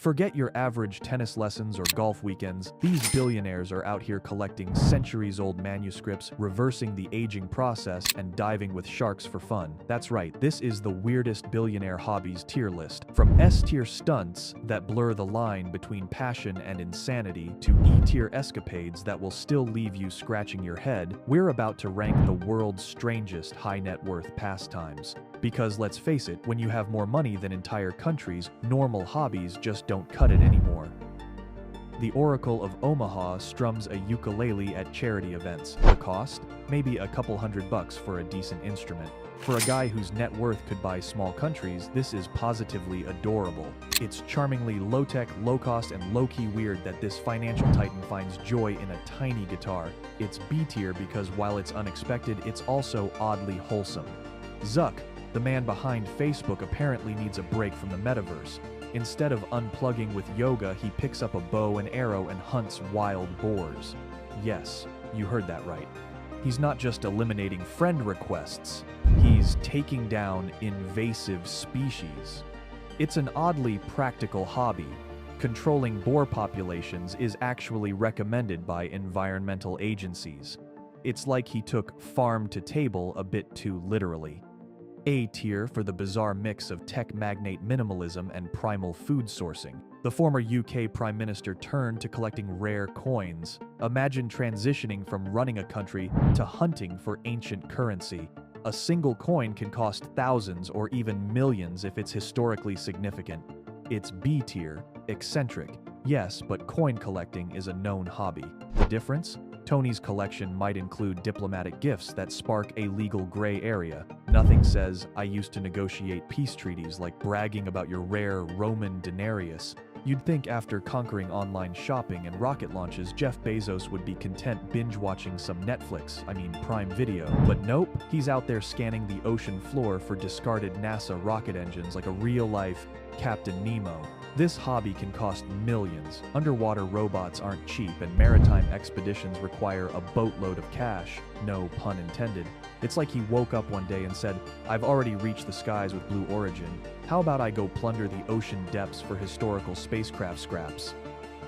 Forget your average tennis lessons or golf weekends. These billionaires are out here collecting centuries-old manuscripts, reversing the aging process, and diving with sharks for fun. That's right, this is the weirdest billionaire hobbies tier list. From S-tier stunts that blur the line between passion and insanity to E-tier escapades that will still leave you scratching your head, we're about to rank the world's strangest high-net-worth pastimes. Because let's face it, when you have more money than entire countries, normal hobbies just don't cut it anymore. The Oracle of Omaha strums a ukulele at charity events. The cost? Maybe a couple $100 for a decent instrument. For a guy whose net worth could buy small countries, this is positively adorable. It's charmingly low-tech, low-cost, and low-key weird that this financial titan finds joy in a tiny guitar. It's B-tier because while it's unexpected, it's also oddly wholesome. Zuck, the man behind Facebook, apparently needs a break from the metaverse. Instead of unplugging with yoga, he picks up a bow and arrow and hunts wild boars. Yes, you heard that right. He's not just eliminating friend requests, he's taking down invasive species. It's an oddly practical hobby. Controlling boar populations is actually recommended by environmental agencies. It's like he took farm to table a bit too literally. A tier for the bizarre mix of tech magnate minimalism and primal food sourcing. The former UK Prime Minister turned to collecting rare coins. Imagine transitioning from running a country to hunting for ancient currency. A single coin can cost thousands or even millions if it's historically significant. It's B tier, eccentric. Yes, but coin collecting is a known hobby. The difference? Tony's collection might include diplomatic gifts that spark a legal gray area. Nothing says, "I used to negotiate peace treaties," like bragging about your rare Roman denarius. You'd think after conquering online shopping and rocket launches, Jeff Bezos would be content binge-watching some Prime Video. But nope, he's out there scanning the ocean floor for discarded NASA rocket engines like a real-life Captain Nemo. This hobby can cost millions. Underwater robots aren't cheap, and maritime expeditions require a boatload of cash. No pun intended. It's like he woke up one day and said, "I've already reached the skies with Blue Origin. How about I go plunder the ocean depths for historical spacecraft scraps?"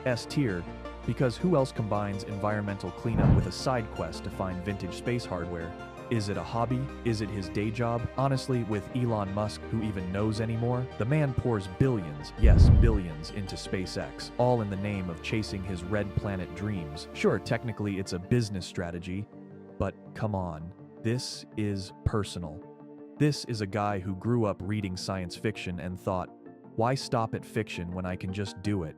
S tier, because who else combines environmental cleanup with a side quest to find vintage space hardware? Is it a hobby? Is it his day job? Honestly, with Elon Musk, who even knows anymore? The man pours billions, yes, billions, into SpaceX, all in the name of chasing his red planet dreams. Sure, technically it's a business strategy, but come on, this is personal. This is a guy who grew up reading science fiction and thought, why stop at fiction when I can just do it?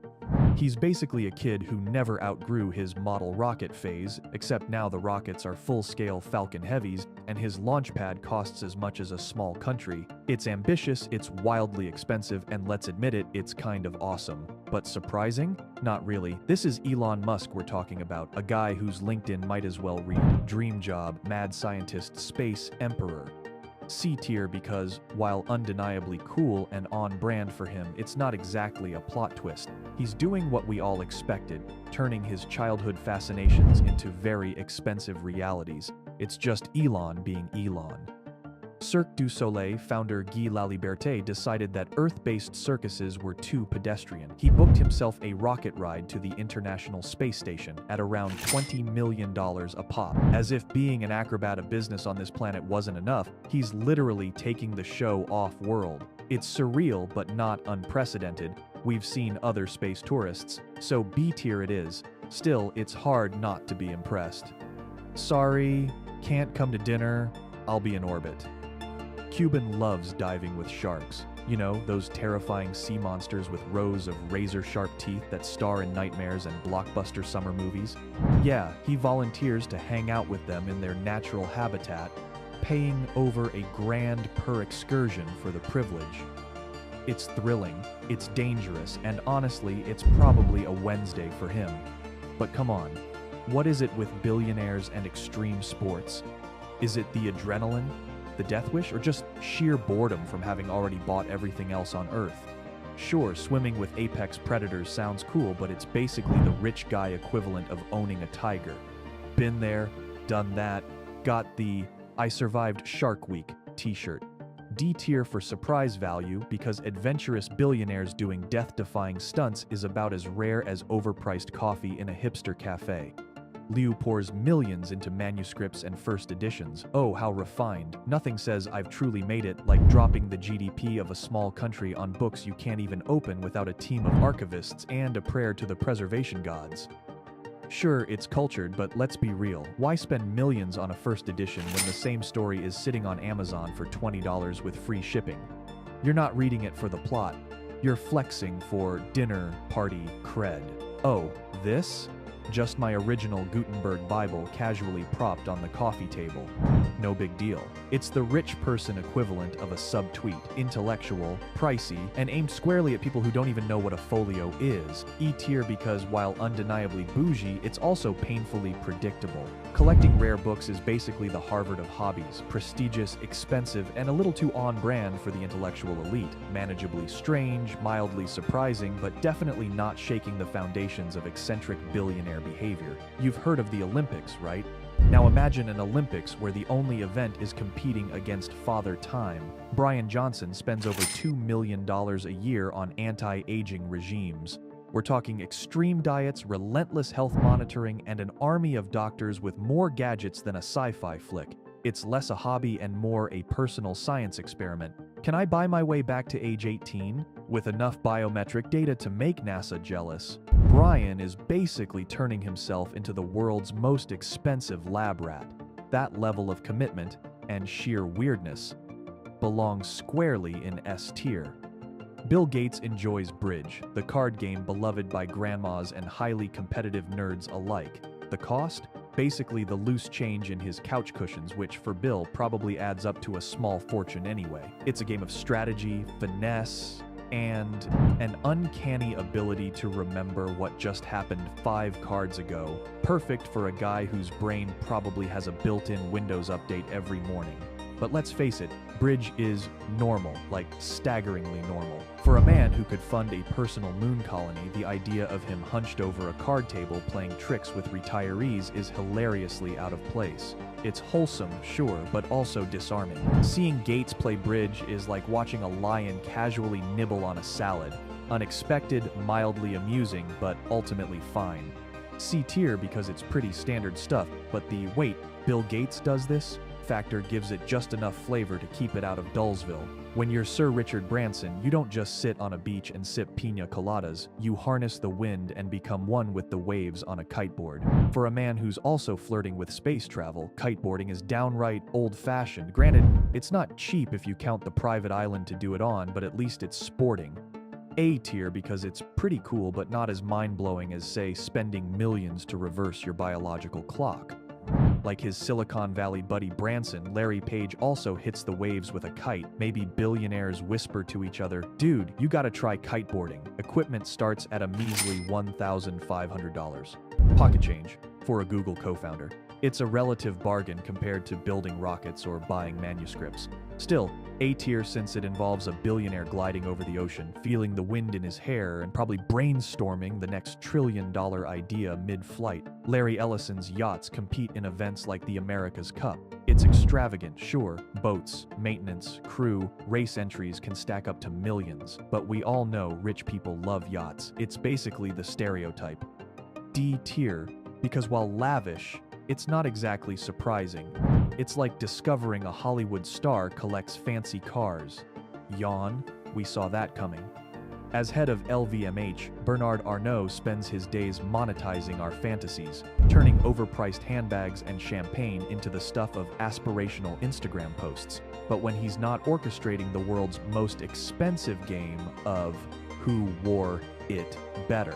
He's basically a kid who never outgrew his model rocket phase, except now the rockets are full-scale Falcon Heavies, and his launch pad costs as much as a small country. It's ambitious, it's wildly expensive, and let's admit it, it's kind of awesome. But surprising? Not really. This is Elon Musk we're talking about, a guy whose LinkedIn might as well read Dream Job, Mad Scientist, Space Emperor. C tier because, while undeniably cool and on brand for him, it's not exactly a plot twist. He's doing what we all expected, turning his childhood fascinations into very expensive realities. It's just Elon being Elon. Cirque du Soleil founder Guy Laliberté decided that Earth-based circuses were too pedestrian. He booked himself a rocket ride to the International Space Station at around $20 million a pop. As if being an acrobat of business on this planet wasn't enough, he's literally taking the show off-world. It's surreal but not unprecedented. We've seen other space tourists, so B tier it is. Still, it's hard not to be impressed. Sorry, can't come to dinner, I'll be in orbit. Cuban loves diving with sharks. You know, those terrifying sea monsters with rows of razor-sharp teeth that star in nightmares and blockbuster summer movies. Yeah, he volunteers to hang out with them in their natural habitat, paying over $1,000 per excursion for the privilege. It's thrilling, it's dangerous, and honestly, it's probably a Wednesday for him. But come on, what is it with billionaires and extreme sports? Is it the adrenaline? The death wish, or just sheer boredom from having already bought everything else on Earth? Sure, swimming with apex predators sounds cool, but it's basically the rich guy equivalent of owning a tiger. Been there, done that, got the "I survived Shark Week" t-shirt. D tier for surprise value because adventurous billionaires doing death-defying stunts is about as rare as overpriced coffee in a hipster cafe. Liu pours millions into manuscripts and first editions. Oh, how refined. Nothing says I've truly made it like dropping the GDP of a small country on books you can't even open without a team of archivists and a prayer to the preservation gods. Sure, it's cultured, but let's be real. Why spend millions on a first edition when the same story is sitting on Amazon for $20 with free shipping? You're not reading it for the plot. You're flexing for dinner party cred. Oh, this? Just my original Gutenberg Bible casually propped on the coffee table. No big deal. It's the rich person equivalent of a subtweet, intellectual, pricey, and aimed squarely at people who don't even know what a folio is. E tier because while undeniably bougie, it's also painfully predictable. Collecting rare books is basically the Harvard of hobbies, prestigious, expensive, and a little too on-brand for the intellectual elite. Manageably strange, mildly surprising, but definitely not shaking the foundations of eccentric billionaire behavior. You've heard of the Olympics, right? Now imagine an Olympics where the only event is competing against Father Time. Brian Johnson spends over $2 million a year on anti-aging regimes. We're talking extreme diets, relentless health monitoring, and an army of doctors with more gadgets than a sci-fi flick. It's less a hobby and more a personal science experiment. Can I buy my way back to age 18? With enough biometric data to make NASA jealous, Brian is basically turning himself into the world's most expensive lab rat. That level of commitment and sheer weirdness belongs squarely in S tier. Bill Gates enjoys bridge, the card game beloved by grandmas and highly competitive nerds alike. The cost? Basically the loose change in his couch cushions, which for Bill probably adds up to a small fortune anyway. It's a game of strategy, finesse, and an uncanny ability to remember what just happened 5 cards ago. Perfect for a guy whose brain probably has a built-in Windows update every morning. But let's face it, bridge is normal, like staggeringly normal. For a man who could fund a personal moon colony, the idea of him hunched over a card table playing tricks with retirees is hilariously out of place. It's wholesome, sure, but also disarming. Seeing Gates play bridge is like watching a lion casually nibble on a salad. Unexpected, mildly amusing, but ultimately fine. C tier because it's pretty standard stuff, but the "wait, Bill Gates does this?" factor gives it just enough flavor to keep it out of Dullsville. When you're Sir Richard Branson, you don't just sit on a beach and sip pina coladas, you harness the wind and become one with the waves on a kiteboard. For a man who's also flirting with space travel, kiteboarding is downright old-fashioned. Granted, it's not cheap if you count the private island to do it on, but at least it's sporting. A tier because it's pretty cool but not as mind-blowing as, say, spending millions to reverse your biological clock. Like his Silicon Valley buddy Branson, Larry Page also hits the waves with a kite. Maybe billionaires whisper to each other, "Dude, you gotta try kiteboarding." Equipment starts at a measly $1,500. Pocket change for a Google co-founder. It's a relative bargain compared to building rockets or buying manuscripts. Still, A tier since it involves a billionaire gliding over the ocean, feeling the wind in his hair, and probably brainstorming the next trillion-dollar idea mid-flight. Larry Ellison's yachts compete in events like the America's Cup. It's extravagant, sure. Boats, maintenance, crew, race entries can stack up to millions. But we all know rich people love yachts. It's basically the stereotype. D tier, because while lavish, it's not exactly surprising. It's like discovering a Hollywood star collects fancy cars. Yawn, we saw that coming. As head of LVMH, Bernard Arnault spends his days monetizing our fantasies, turning overpriced handbags and champagne into the stuff of aspirational Instagram posts. But when he's not orchestrating the world's most expensive game of who wore it better,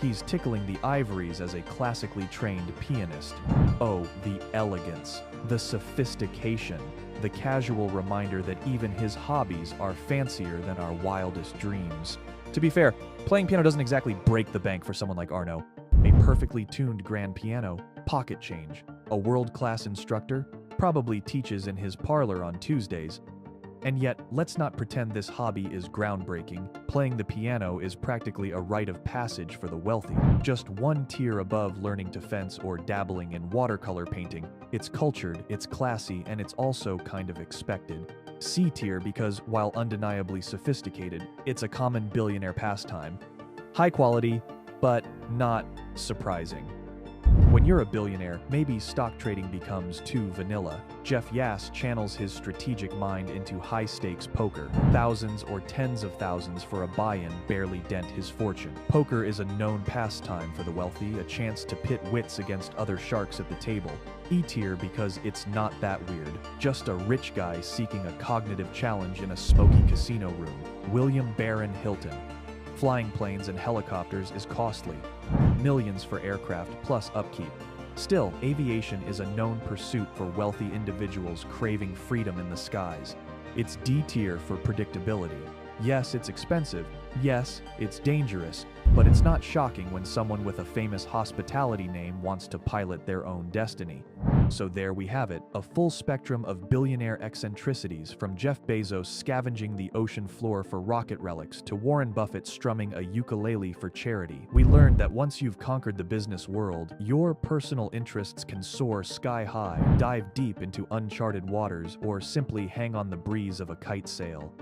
he's tickling the ivories as a classically trained pianist. Oh, the elegance, the sophistication, the casual reminder that even his hobbies are fancier than our wildest dreams. To be fair, playing piano doesn't exactly break the bank for someone like Arnault. A perfectly tuned grand piano, pocket change. A world-class instructor probably teaches in his parlor on Tuesdays. And yet, let's not pretend this hobby is groundbreaking. Playing the piano is practically a rite of passage for the wealthy. Just one tier above learning to fence or dabbling in watercolor painting. It's cultured, it's classy, and it's also kind of expected. C tier because, while undeniably sophisticated, it's a common billionaire pastime. High quality, but not surprising. When you're a billionaire, maybe stock trading becomes too vanilla. Jeff Yass channels his strategic mind into high-stakes poker. Thousands or tens of thousands for a buy-in barely dent his fortune. Poker is a known pastime for the wealthy, a chance to pit wits against other sharks at the table. E tier because it's not that weird. Just a rich guy seeking a cognitive challenge in a smoky casino room. William Barron Hilton. Flying planes and helicopters is costly. Millions for aircraft plus upkeep. Still, aviation is a known pursuit for wealthy individuals craving freedom in the skies. It's D tier for predictability. Yes, it's expensive. Yes, it's dangerous. But it's not shocking when someone with a famous hospitality name wants to pilot their own destiny. So there we have it, a full spectrum of billionaire eccentricities, from Jeff Bezos scavenging the ocean floor for rocket relics to Warren Buffett strumming a ukulele for charity. We learned that once you've conquered the business world, your personal interests can soar sky high, dive deep into uncharted waters, or simply hang on the breeze of a kite sail.